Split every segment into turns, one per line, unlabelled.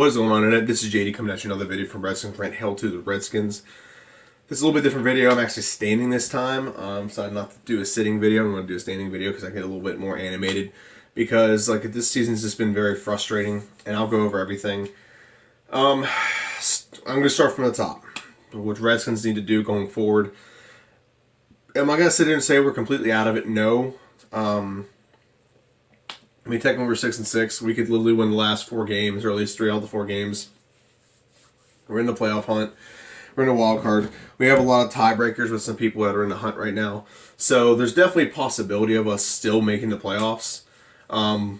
What is going on, internet? This is JD coming at you another video from Redskins Rant Hell to the Redskins. This is a little bit different video. I'm actually standing this time. Decided not to do a sitting video. I'm going to do a standing video because I get a little bit more animated. Because this season's just been very frustrating, and I'll go over everything. I'm going to start from the top. What Redskins need to do going forward. Am I going to sit here and say we're completely out of it? No. Technically we're 6-6. We could literally win the last 4 games, or at least 3 out of the 4 games. We're in the playoff hunt. We're in a wild card. We have a lot of tiebreakers with some people that are in the hunt right now. So there's definitely a possibility of us still making the playoffs. I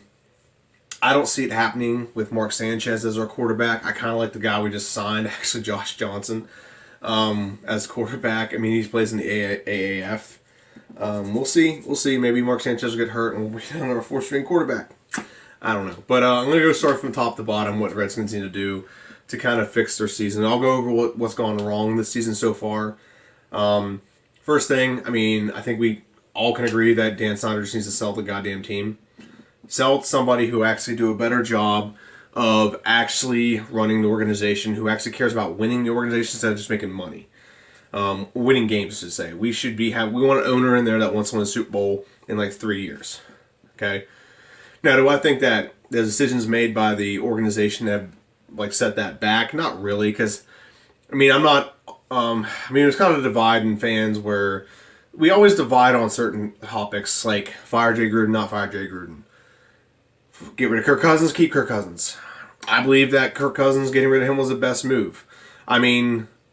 don't see it happening with Mark Sanchez as our quarterback. I kind of like the guy we just signed, actually Josh Johnson, as quarterback. I mean, he plays in the AAF. We'll see. We'll see. Maybe Mark Sanchez will get hurt and we'll be down our 4th-string quarterback. I don't know. But I'm going to go start from top to bottom what Redskins need to do to kind of fix their season. I'll go over what's gone wrong this season so far. First thing, I think we all can agree that Dan Snyder just needs to sell the goddamn team. Sell it to somebody who actually do a better job of actually running the organization, who actually cares about winning the organization instead of just making money. Winning games, to say. We want an owner in there that wants to win a Super Bowl in like 3 years. Okay? Now, do I think that the decisions made by the organization have set that back? Not really, because I'm not. There's kind of a divide in fans where we always divide on certain topics, like fire Jay Gruden, not fire Jay Gruden. Get rid of Kirk Cousins, keep Kirk Cousins. I believe that Kirk Cousins, getting rid of him was the best move.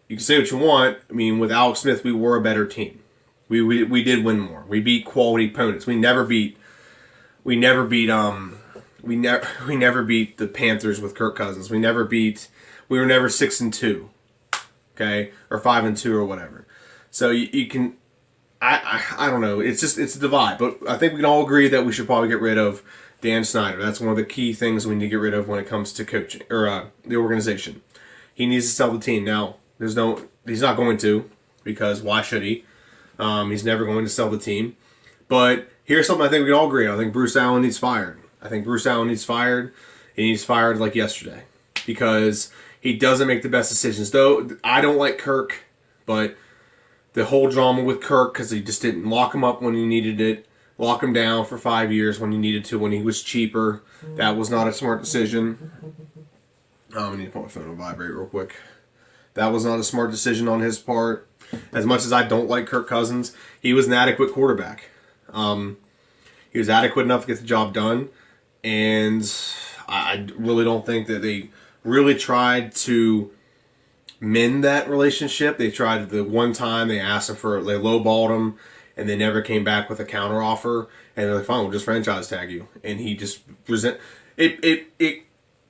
You can say what you want. With Alex Smith, we were a better team. We did win more. We beat quality opponents. We never beat the Panthers with Kirk Cousins. We were never 6-2, okay, or 5-2 or whatever. So you can, I don't know. It's a divide, but I think we can all agree that we should probably get rid of Dan Snyder. That's one of the key things we need to get rid of when it comes to coaching or the organization. He needs to sell the team now. He's not going to, because why should he? He's never going to sell the team. But here's something I think we can all agree on. I think Bruce Allen needs fired. He needs fired like yesterday, because he doesn't make the best decisions. Though I don't like Kirk, but the whole drama with Kirk, because he just didn't lock him up when he needed it, lock him down for 5 years when he needed to, when he was cheaper. That was not a smart decision. I need to put my phone on vibrate real quick. That was not a smart decision on his part. As much as I don't like Kirk Cousins, he was an adequate quarterback. He was adequate enough to get the job done. And I really don't think that they really tried to mend that relationship. They tried the one time they asked him they lowballed him, and they never came back with a counter offer. And they're like, fine, we'll just franchise tag you. And he just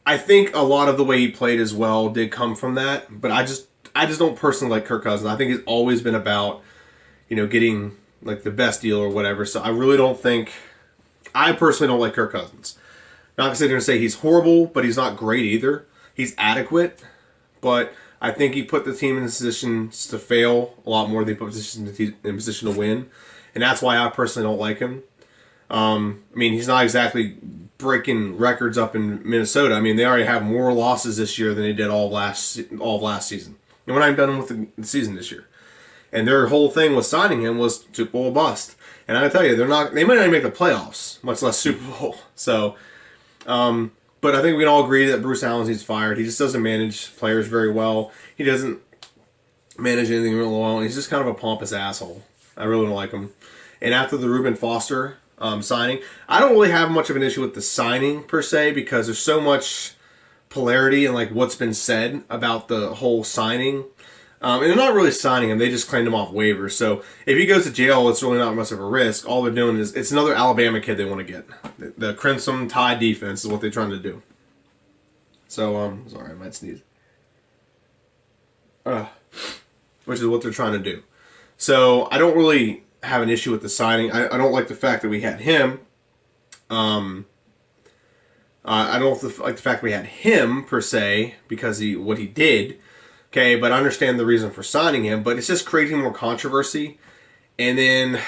I think a lot of the way he played as well did come from that, but I just don't personally like Kirk Cousins. I think it's always been about, getting the best deal or whatever. So I personally don't like Kirk Cousins. Not gonna sit here and say he's horrible, but he's not great either. He's adequate, but I think he put the team in positions to fail a lot more than he put in position to win, and that's why I personally don't like him. He's not exactly breaking records up in Minnesota. They already have more losses this year than they did all of last season. And we're not even done with the season this year. And their whole thing with signing him was Super Bowl bust. And I tell you, they might not even make the playoffs, much less Super Bowl. So, but I think we can all agree that Bruce Allen needs fired. He just doesn't manage players very well. He doesn't manage anything real well. He's just kind of a pompous asshole. I really don't like him. And after the Reuben Foster signing, I don't really have much of an issue with the signing per se, because there's so much polarity in what's been said about the whole signing. And they're not really signing him; they just claimed him off waivers. So if he goes to jail, it's really not much of a risk. All they're doing is it's another Alabama kid they want to get. The Crimson Tide defense is what they're trying to do. So sorry, I might sneeze. Which is what they're trying to do. So I don't really have an issue with the signing. I don't like the fact that we had him. I don't like the fact that we had him per se, because what he did. Okay, but I understand the reason for signing him. But it's just creating more controversy. And then,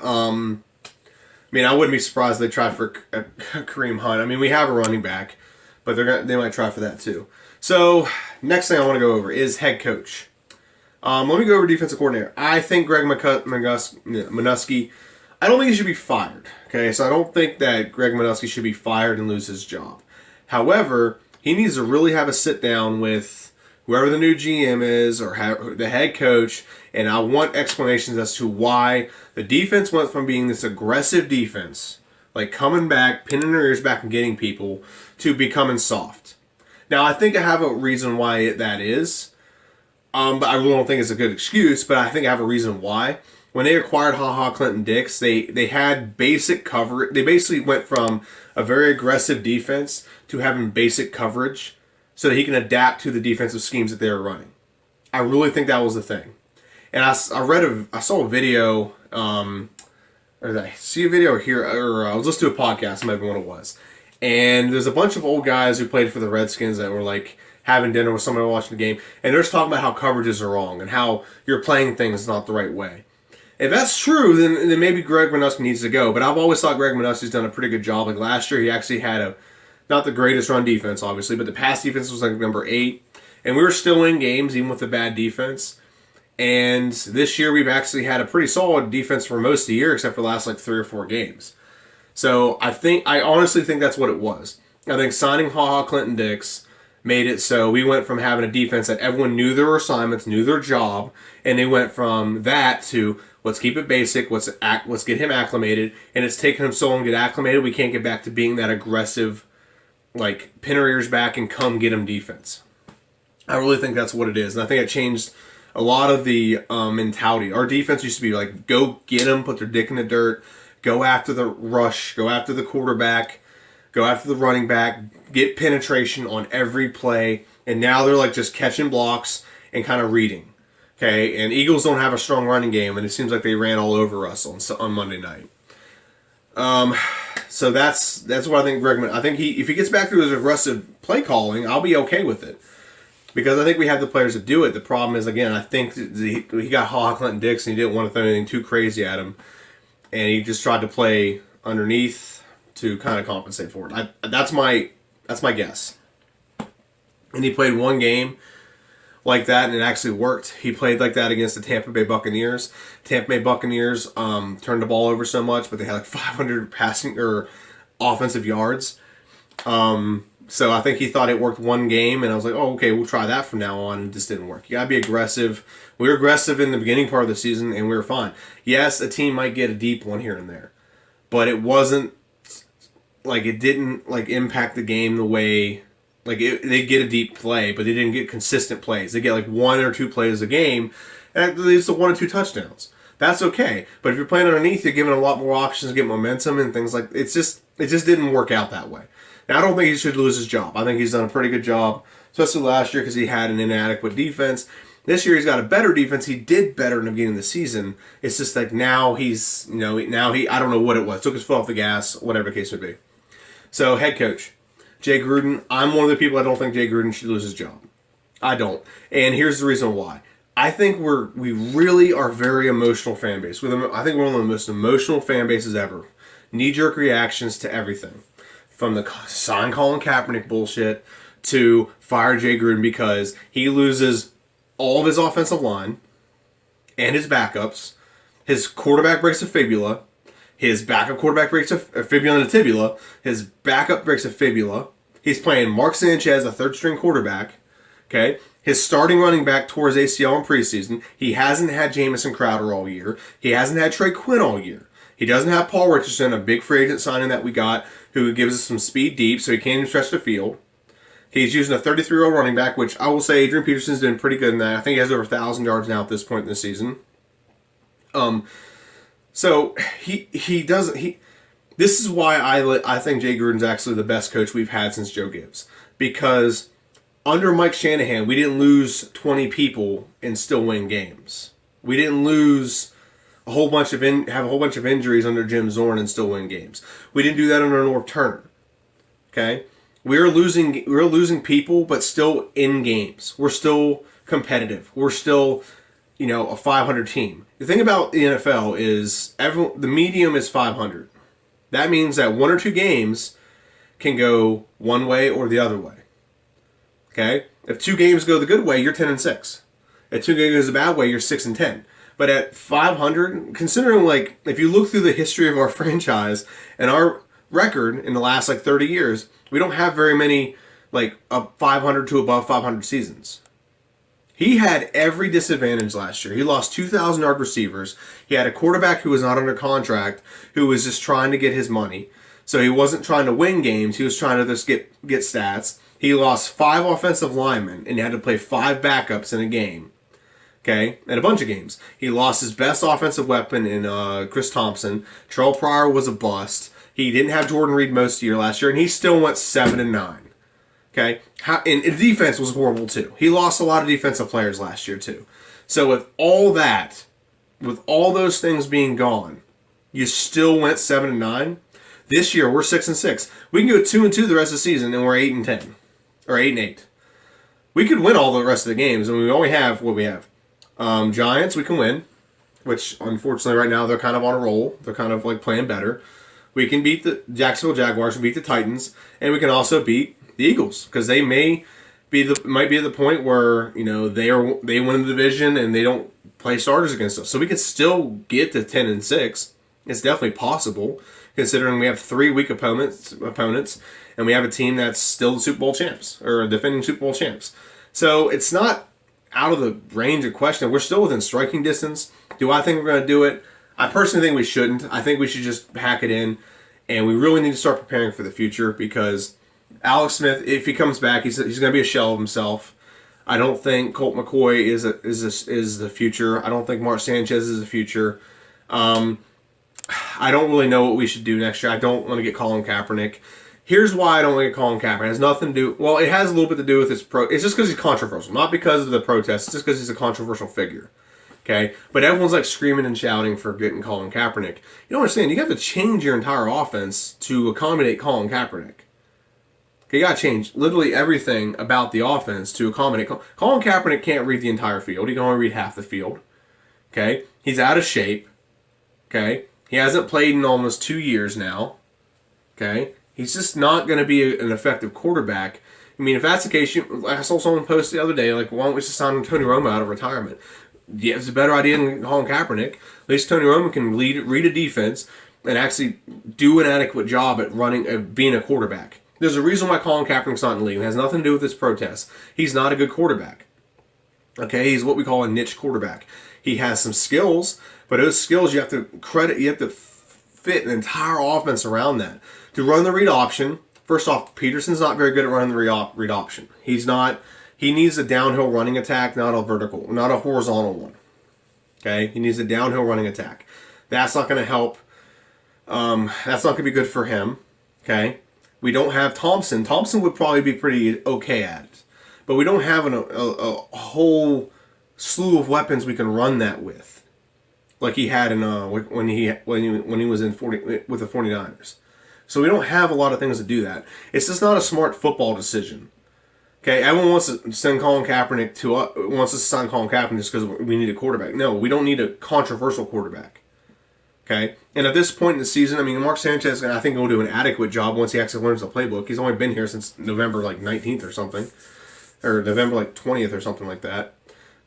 I wouldn't be surprised if they tried for Kareem Hunt. We have a running back, but they might try for that too. So next thing I want to go over is head coach. Let me go over defensive coordinator. I think Greg Manusky, I don't think he should be fired. Okay, so I don't think that Greg Manusky should be fired and lose his job. However, he needs to really have a sit down with whoever the new GM is or the head coach, and I want explanations as to why the defense went from being this aggressive defense, like coming back, pinning their ears back and getting people, to becoming soft. Now, I think I have a reason why that is, but I really don't think it's a good excuse, but I think I have a reason why. When they acquired Clinton Dix, they had basic coverage. They basically went from a very aggressive defense to having basic coverage so that he can adapt to the defensive schemes that they were running. I really think that was the thing. And I saw a video, or did I see a video here, or I was listening to a podcast, maybe one it was. And there's a bunch of old guys who played for the Redskins that were like having dinner with somebody watching the game, and they're just talking about how coverages are wrong and how you're playing things not the right way. If that's true, then maybe Greg Manusky needs to go. But I've always thought Greg Manusky's done a pretty good job. Like last year, he actually had not the greatest run defense, obviously, but the pass defense was like number 8. And we were still in games, even with the bad defense. And this year, we've actually had a pretty solid defense for most of the year, except for the last like 3 or 4 games. So I honestly think that's what it was. I think signing Clinton Dix made it so we went from having a defense that everyone knew their assignments, knew their job, and they went from that to let's keep it basic, let's get him acclimated, and it's taken him so long to get acclimated, we can't get back to being that aggressive, like, pin our ears back and come get him defense. I really think that's what it is, and I think it changed a lot of the mentality. Our defense used to be like, go get them, put their dick in the dirt, go after the rush, go after the quarterback, go after the running back, get penetration on every play, and now they're like just catching blocks and kind of reading. Okay, and Eagles don't have a strong running game, and it seems like they ran all over us on Monday night. So that's what I think. I think if he gets back to his aggressive play calling, I'll be okay with it, because I think we have the players to do it. The problem is, again, I think he got Clinton Dix, and he didn't want to throw anything too crazy at him, and he just tried to play underneath to kind of compensate for it. That's my guess. And he played one game like that, and it actually worked. He played like that against the Tampa Bay Buccaneers. Tampa Bay Buccaneers turned the ball over so much, but they had like 500 passing or offensive yards. So I think he thought it worked one game, and I was like, oh, okay, we'll try that from now on, and it just didn't work. You gotta be aggressive. We were aggressive in the beginning part of the season, and we were fine. Yes, a team might get a deep one here and there, but it wasn't like it didn't like impact the game the way. Like, they get a deep play, but they didn't get consistent plays. They get like 1 or 2 plays a game, and it leads to 1 or 2 touchdowns. That's okay. But if you're playing underneath, you're given a lot more options to get momentum and things like it just didn't work out that way. Now, I don't think he should lose his job. I think he's done a pretty good job, especially last year because he had an inadequate defense. This year he's got a better defense. He did better in the beginning of the season. It's just like now he's, I don't know what it was. Took his foot off the gas, whatever the case may be. So, head coach. Jay Gruden, I'm one of the people that don't think Jay Gruden should lose his job. I don't. And here's the reason why. I think we really are a very emotional fan base. I think we're one of the most emotional fan bases ever. Knee-jerk reactions to everything. From the sign Colin Kaepernick bullshit to fire Jay Gruden because he loses all of his offensive line and his backups. His quarterback breaks a fibula. His backup quarterback breaks a fibula and a tibula. His backup breaks a fibula. He's playing Mark Sanchez, a third-string quarterback. Okay? His starting running back tore his ACL in preseason. He hasn't had Jamison Crowder all year. He hasn't had Trey Quinn all year. He doesn't have Paul Richardson, a big free agent signing that we got, who gives us some speed deep, so he can't even stretch the field. He's using a 33-year-old running back, which I will say Adrian Peterson's doing pretty good in that. I think he has over 1,000 yards now at this point in the season. So he doesn't. This is why I think Jay Gruden's actually the best coach we've had since Joe Gibbs, because under Mike Shanahan we didn't lose 20 people and still win games. We didn't lose have a whole bunch of injuries under Jim Zorn and still win games. We didn't do that under Norv Turner. Okay, we're losing people, but still in games. We're still competitive. We're still a 500 team. The thing about the NFL is the medium is 500. That means that 1 or 2 games can go one way or the other way. Okay? If 2 games go the good way, you're 10-6. If 2 games goes the bad way, you're 6-10. But at 500, considering like if you look through the history of our franchise and our record in the last like 30 years, we don't have very many like 500 to above 500 seasons. He had every disadvantage last year. He lost 2,000-yard receivers. He had a quarterback who was not under contract, who was just trying to get his money. So he wasn't trying to win games. He was trying to just get stats. He lost 5 offensive linemen and had to play 5 backups in a game. Okay, in a bunch of games. He lost his best offensive weapon in Chris Thompson. Terrell Pryor was a bust. He didn't have Jordan Reed most of the year last year, and he still went 7-9. Okay, and defense was horrible too. He lost a lot of defensive players last year too. So with all that, with all those things being gone, you still went 7-9. This year we're 6-6. We can go 2-2 the rest of the season, and we're 8-10 or 8-8. We could win all the rest of the games, and we only have what we have. Giants we can win, which unfortunately right now they're kind of on a roll. They're kind of like playing better. We can beat the Jacksonville Jaguars, we beat the Titans, and we can also beat the Eagles, because they might be at the point where they win the division and they don't play starters against us. So we could still get to 10-6. It's definitely possible, considering we have 3 weak opponents, and we have a team that's still the Super Bowl champs or defending Super Bowl champs. So it's not out of the range of question. We're still within striking distance. Do I think we're going to do it? I personally think we shouldn't. I think we should just pack it in, and we really need to start preparing for the future, because Alex Smith, if he comes back, he's going to be a shell of himself. I don't think Colt McCoy is the future. I don't think Mark Sanchez is the future. I don't really know what we should do next year. I don't want to get Colin Kaepernick. Here's why I don't want to get Colin Kaepernick. It has nothing to do... Well, it has a little bit to do with his... It's just because he's controversial. Not because of the protests. It's just because he's a controversial figure. Okay? But everyone's like screaming and shouting for getting Colin Kaepernick. You don't understand. You have to change your entire offense to accommodate Colin Kaepernick. Okay, you got to change literally everything about the offense to accommodate. Colin Kaepernick can't read the entire field. He can only read half the field. Okay? He's out of shape. Okay? He hasn't played in almost 2 years now. Okay? He's just not going to be an effective quarterback. I mean, if that's the case, I saw someone post the other day, like, why don't we just sign Tony Romo out of retirement? Yeah, it's a better idea than Colin Kaepernick. At least Tony Romo can read a defense and actually do an adequate job at being a quarterback. There's a reason why Colin Kaepernick's not in the league. It has nothing to do with this protest. He's not a good quarterback. Okay, he's what we call a niche quarterback. He has some skills, but those skills you have to fit an entire offense around that. To run the read option, first off, Peterson's not very good at running the read option. He needs a downhill running attack, not a horizontal one. Okay, he needs a downhill running attack. That's not going to help. That's not going to be good for him. Okay. We don't have Thompson. Thompson would probably be pretty okay at it. But we don't have a whole slew of weapons we can run that with. Like he had in when he was in with the 49ers. So we don't have a lot of things to do that. It's just not a smart football decision. Okay, everyone wants to send Colin Kaepernick wants us to sign Colin Kaepernick just because we need a quarterback. No, we don't need a controversial quarterback. Okay, and at this point in the season, I mean, Mark Sanchez, I think, will do an adequate job once he actually learns the playbook. He's only been here since November 19th or something, or November 20th or something like that.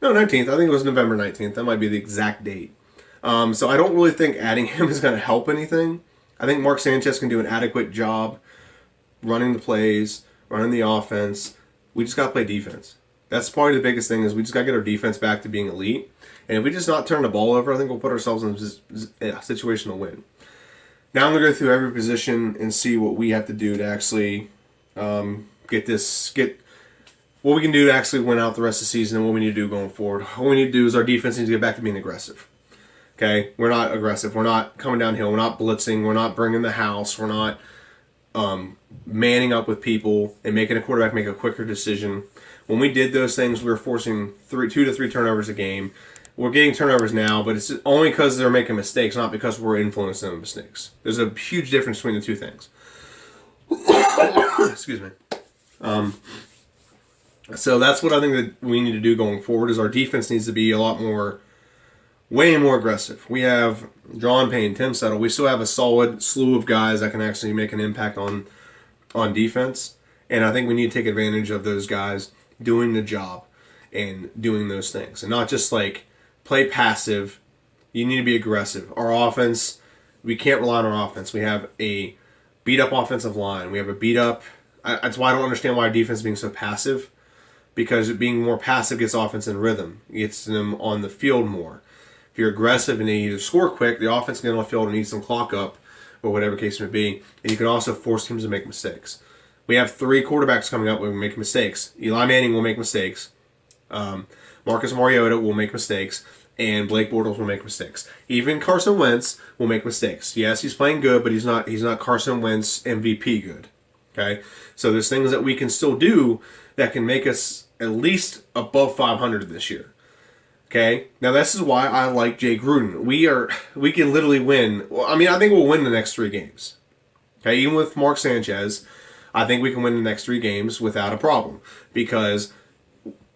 No, 19th. I think it was November 19th. That might be the exact date. So I don't really think adding him is going to help anything. I think Mark Sanchez can do an adequate job running the plays, running the offense. We just got to play defense. That's probably the biggest thing, is we just got to get our defense back to being elite. And if we just not turn the ball over, I think we'll put ourselves in a situation to win. Now I'm going to go through every position and see what we have to do to actually get what we can do to actually win out the rest of the season and what we need to do going forward. What we need to do is our defense needs to get back to being aggressive. Okay? We're not aggressive. We're not coming downhill. We're not blitzing. We're not bringing the house. We're not manning up with people and making a quarterback make a quicker decision. When we did those things, we were forcing 2 to 3 turnovers a game. We're getting turnovers now, but it's only because they're making mistakes, not because we're influencing them mistakes. There's a huge difference between the two things. Excuse me. So that's what I think that we need to do going forward, is our defense needs to be way more aggressive. We have John Payne, Tim Settle. We still have a solid slew of guys that can actually make an impact on on defense, and I think we need to take advantage of those guys doing the job and doing those things, and not just like play passive. You need to be aggressive. Our offense, we can't rely on our offense. We have a beat up offensive line. We have a beat up. That's why I don't understand why our defense is being so passive, because being more passive gets offense in rhythm, gets them on the field more. If you're aggressive and they either score quick, the offense can get on the field and eat some clock up, or whatever case may be, and you can also force teams to make mistakes. We have 3 quarterbacks coming up who make mistakes. Eli Manning will make mistakes. Marcus Mariota will make mistakes. And Blake Bortles will make mistakes. Even Carson Wentz will make mistakes. Yes, he's playing good, but he's not Carson Wentz MVP good. Okay? So there's things that we can still do that can make us at least above 500 this year. Okay? Now this is why I like Jay Gruden. We can literally win. Well, I mean, I think we'll win the next 3 games. Okay? Even with Mark Sanchez, I think we can win the next 3 games without a problem. Because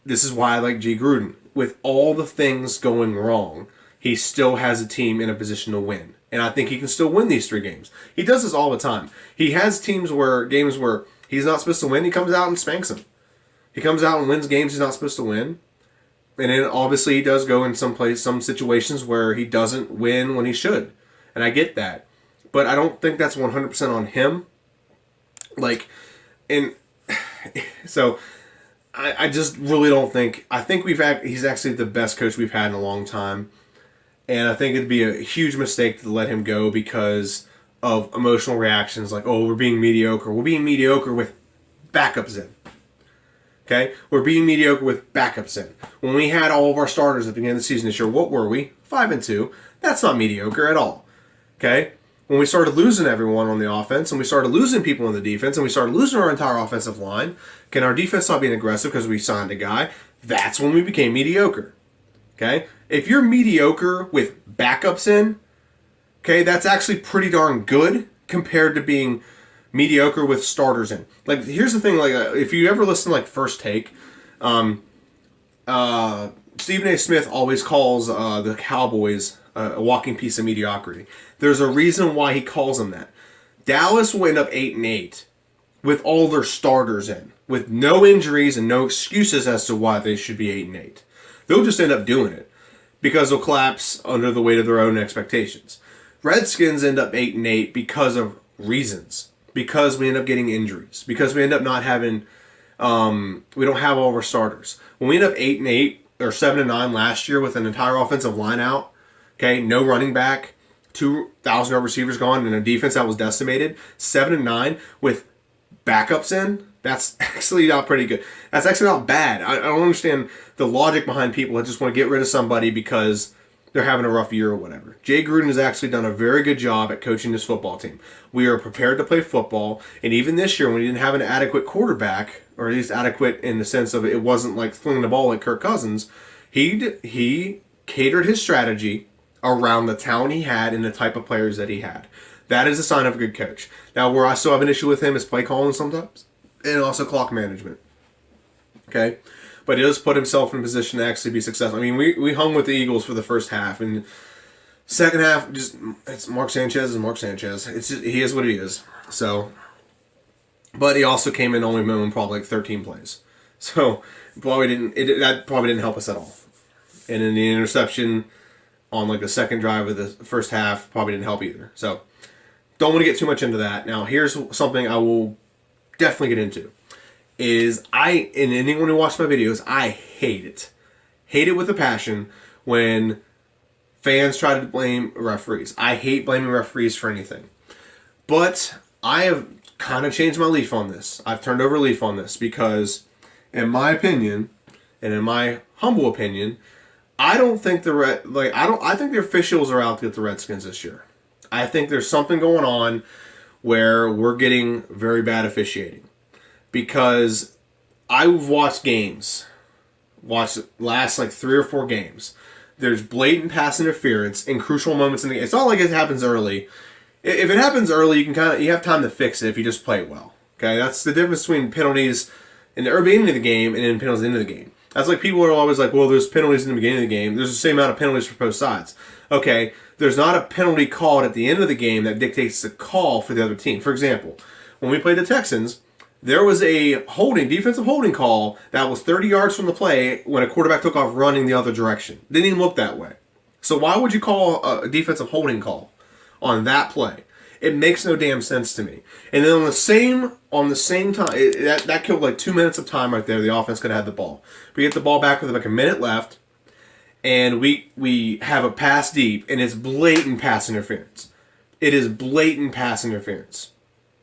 this is why I like Jay Gruden. With all the things going wrong, he still has a team in a position to win. And I think he can still win these 3 games. He does this all the time. He has games where he's not supposed to win, he comes out and spanks them. He comes out and wins games he's not supposed to win. And then obviously he does go in some situations where he doesn't win when he should. And I get that. But I don't think that's 100% on him. So I just really don't think. I think he's actually the best coach we've had in a long time, and I think it'd be a huge mistake to let him go because of emotional reactions like, "Oh, we're being mediocre. We're being mediocre with backups in." Okay, we're being mediocre with backups in. When we had all of our starters at the beginning of the season this year, what were we? 5-2. That's not mediocre at all. Okay. When we started losing everyone on the offense, and we started losing people on the defense, and we started losing our entire offensive line, can our defense not being aggressive because we signed a guy? That's when we became mediocre. Okay? If you're mediocre with backups in, okay, that's actually pretty darn good compared to being mediocre with starters in. Like, here's the thing, like, if you ever listen to, like, First Take, Stephen A. Smith always calls the Cowboys a walking piece of mediocrity. There's a reason why he calls them that. Dallas will end up 8-8 with all their starters in, with no injuries and no excuses as to why they should be 8-8. They'll just end up doing it because they'll collapse under the weight of their own expectations. Redskins end up 8-8 because of reasons. Because we end up getting injuries. Because we end up not having, we don't have all of our starters. When we end up 8-8 or 7-9 last year with an entire offensive line out, okay, no running back, 2,000 receivers gone, and a defense that was decimated, 7-9 with backups in, that's actually not pretty good. That's actually not bad. I don't understand the logic behind people that just want to get rid of somebody because they're having a rough year or whatever. Jay Gruden has actually done a very good job at coaching this football team. We are prepared to play football, and even this year when he didn't have an adequate quarterback, or at least adequate in the sense of it wasn't like flinging the ball like Kirk Cousins, he catered his strategy around the talent he had and the type of players that he had. That is a sign of a good coach. Now, where I still have an issue with him is play calling sometimes, and also clock management. Okay? But he does put himself in a position to actually be successful. I mean, we hung with the Eagles for the first half, and second half, it's Mark Sanchez is Mark Sanchez. He is what he is. So, but he also came in only minimum probably like 13 plays. So, that probably didn't help us at all. And in the interception on like the second drive of the first half probably didn't help either. So don't want to get too much into that. Now here's something I will definitely get into. And anyone who watched my videos, I hate it. Hate it with a passion when fans try to blame referees. I hate blaming referees for anything. But I have kind of changed my leaf on this. I've turned over a leaf on this because in my opinion, and in my humble opinion, I don't think I think the officials are out to get the Redskins this year. I think there's something going on where we're getting very bad officiating. Because I've watched games, last like 3 or 4 games. There's blatant pass interference in crucial moments in the game. It's not like it happens early. If it happens early, you have time to fix it if you just play it well. Okay, that's the difference between penalties in the beginning of the game and then penalties at the end of the game. That's like people are always like, well, there's penalties in the beginning of the game. There's the same amount of penalties for both sides. Okay, there's not a penalty called at the end of the game that dictates the call for the other team. For example, when we played the Texans, there was a defensive holding call that was 30 yards from the play when a quarterback took off running the other direction. Didn't even look that way. So why would you call a defensive holding call on that play? It makes no damn sense to me. And then on the same time, that killed like 2 minutes of time right there. The offense could have had the ball. We get the ball back with like a minute left, and we have a pass deep, and it's blatant pass interference. It is blatant pass interference.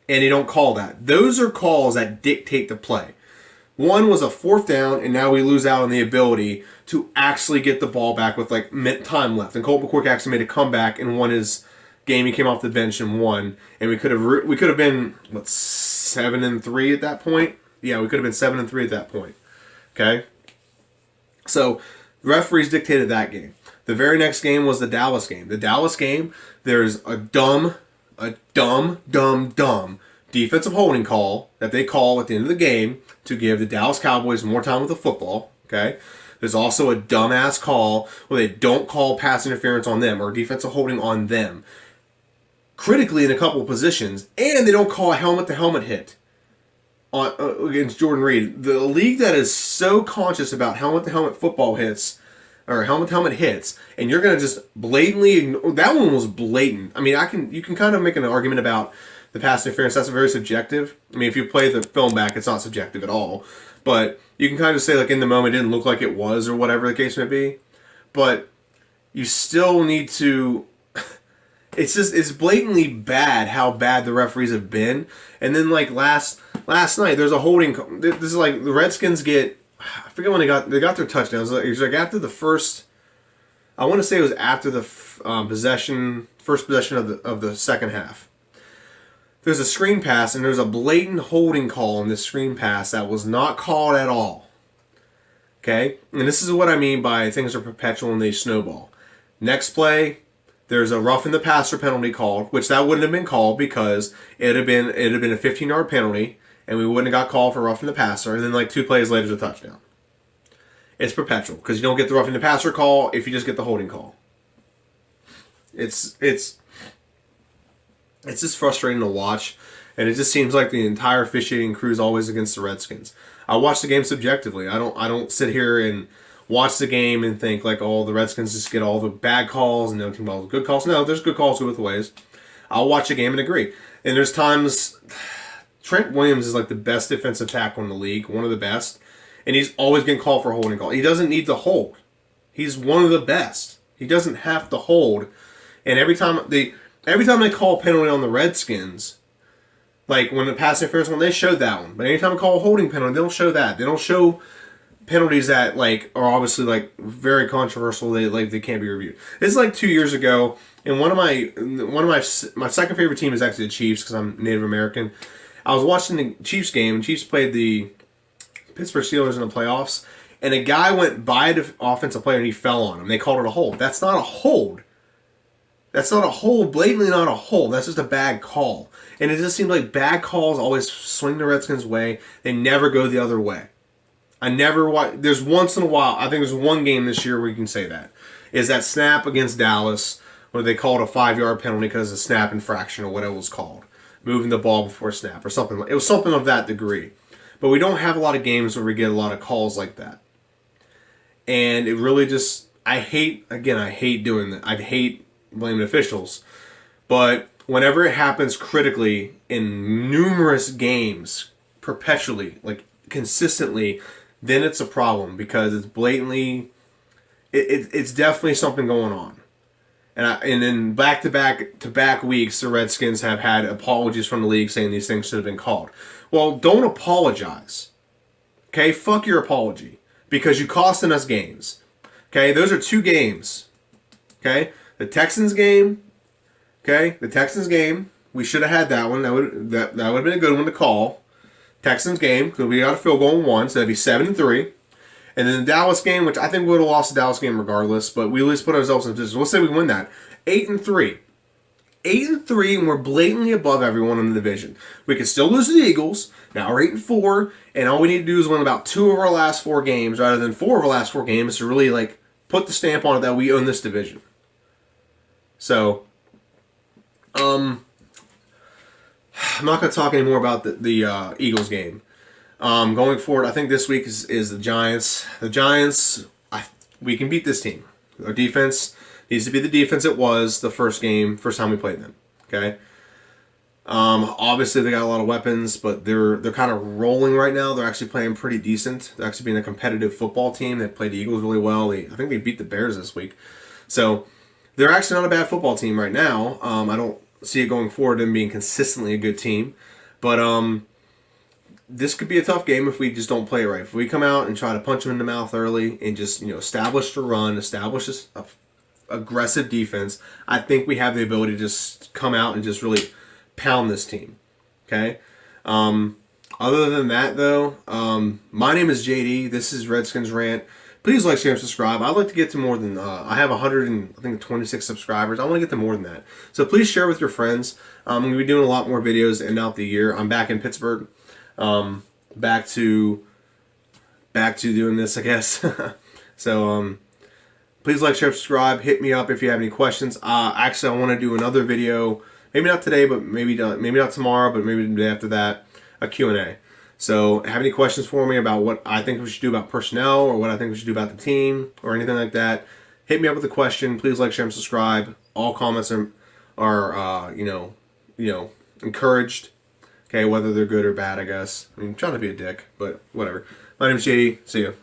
And they don't call that. Those are calls that dictate the play. One was a 4th down, and now we lose out on the ability to actually get the ball back with like time left. And Colt McCoy actually made a comeback and won his game. He came off the bench and won. And we could have been 7-3 at that point. Yeah, we could have been 7-3 at that point. Okay, so the referees dictated that game. The very next game was the Dallas game. The Dallas game, there's a dumb defensive holding call that they call at the end of the game to give the Dallas Cowboys more time with the football, okay? There's also a dumbass call where they don't call pass interference on them or defensive holding on them critically in a couple of positions, and they don't call a helmet-to-helmet hit on against Jordan Reed. The league that is so conscious about helmet-to-helmet football hits or helmet-to-helmet hits, and you're going to just blatantly ignore. That one was blatant. I mean, you can kind of make an argument about the pass interference. That's very subjective. I mean, if you play the film back, it's not subjective at all. But you can kind of say, like, in the moment, it didn't look like it was, or whatever the case may be. But you still need to. It's blatantly bad how bad the referees have been. And then, like, last night, there's a holding. This is like the Redskins get. I forget when they got their touchdowns. It was like after the first. I want to say it was after the first possession of the second half. There's a screen pass, and there's a blatant holding call on this screen pass that was not called at all. Okay? And this is what I mean by things are perpetual and they snowball. Next play, there's a roughing the passer penalty called, which that wouldn't have been called because it'd have been a 15-yard penalty, and we wouldn't have got called for roughing the passer, and then like 2 plays later, it's a touchdown. It's perpetual, because you don't get the roughing the passer call if you just get the holding call. It's just frustrating to watch, and it just seems like the entire officiating crew is always against the Redskins. I watch the game subjectively. I don't sit here and watch the game and think like, oh, the Redskins just get all the bad calls and the other team all the good calls. No, there's good calls both ways. I'll watch the game and agree. And there's times Trent Williams is like the best defensive tackle in the league, one of the best, and he's always getting called for a holding call. He doesn't need to hold. He's one of the best. He doesn't have to hold. And every time they call a penalty on the Redskins, like when the pass interference one, they showed that one. But anytime they call a holding penalty, they don't show that. They don't show penalties that like are obviously like very controversial. They can't be reviewed. This is like 2 years ago, and one of my second favorite team is actually the Chiefs because I'm Native American. I was watching the Chiefs game, and Chiefs played the Pittsburgh Steelers in the playoffs, and a guy went by the offensive player and he fell on him. They called it a hold. That's not a hold. That's not a hold, blatantly not a hold. That's just a bad call. And it just seems like bad calls always swing the Redskins' way. They never go the other way. There's once in a while, I think there's one game this year where you can say that. Is that snap against Dallas where they called a 5-yard penalty because of snap infraction or whatever it was called. Moving the ball before snap or something. It was something of that degree. But we don't have a lot of games where we get a lot of calls like that. And it really just, I hate doing that. I hate blaming officials. But whenever it happens critically in numerous games, perpetually, like consistently, then it's a problem because it's blatantly, it's definitely something going on. And then back-to-back weeks, the Redskins have had apologies from the league saying these things should have been called. Well, don't apologize. Okay? Fuck your apology. Because you costing us games. Okay? Those are 2 games. Okay? The Texans game. Okay? The Texans game. We should have had that one. That would have been a good one to call. Texans game. Because we got a field goal in 1. So that'd be 7-3. And then the Dallas game, which I think we would have lost the Dallas game regardless, but we at least put ourselves in a position. Let's say we win that. 8-3. 8-3, and we're blatantly above everyone in the division. We could still lose to the Eagles. Now we're 8-4, and all we need to do is win about 2 of our last 4 games, rather than 4 of our last 4 games, to really like put the stamp on it that we own this division. So, I'm not going to talk anymore about the Eagles game. Going forward, I think this week is the Giants. The Giants, we can beat this team. Our defense needs to be the defense it was the first time we played them. Okay. Obviously they got a lot of weapons, but they're kind of rolling right now. They're actually playing pretty decent. They're actually being a competitive football team. They played the Eagles really well. I think they beat the Bears this week. So they're actually not a bad football team right now. I don't see it going forward them being consistently a good team. But this could be a tough game if we just don't play it right. If we come out and try to punch them in the mouth early and just establish the run, establish this aggressive defense, I think we have the ability to just come out and just really pound this team. Okay. Other than that, though, my name is JD. This is Redskins Rant. Please like, share, and subscribe. I'd like to get to more than I have 126 subscribers. I want to get to more than that. So please share with your friends. I'm going to be doing a lot more videos to end out the year. I'm back in Pittsburgh. Back to doing this, I guess. So please like, share, subscribe. Hit me up if you have any questions. Actually, I want to do another video. Maybe not today, but maybe not tomorrow, but maybe the day after that, a Q&A. So, have any questions for me about what I think we should do about personnel, or what I think we should do about the team, or anything like that? Hit me up with a question. Please like, share, and subscribe. All comments are encouraged. Okay, whether they're good or bad, I guess. I'm trying to be a dick, but whatever. My name's JD. See ya.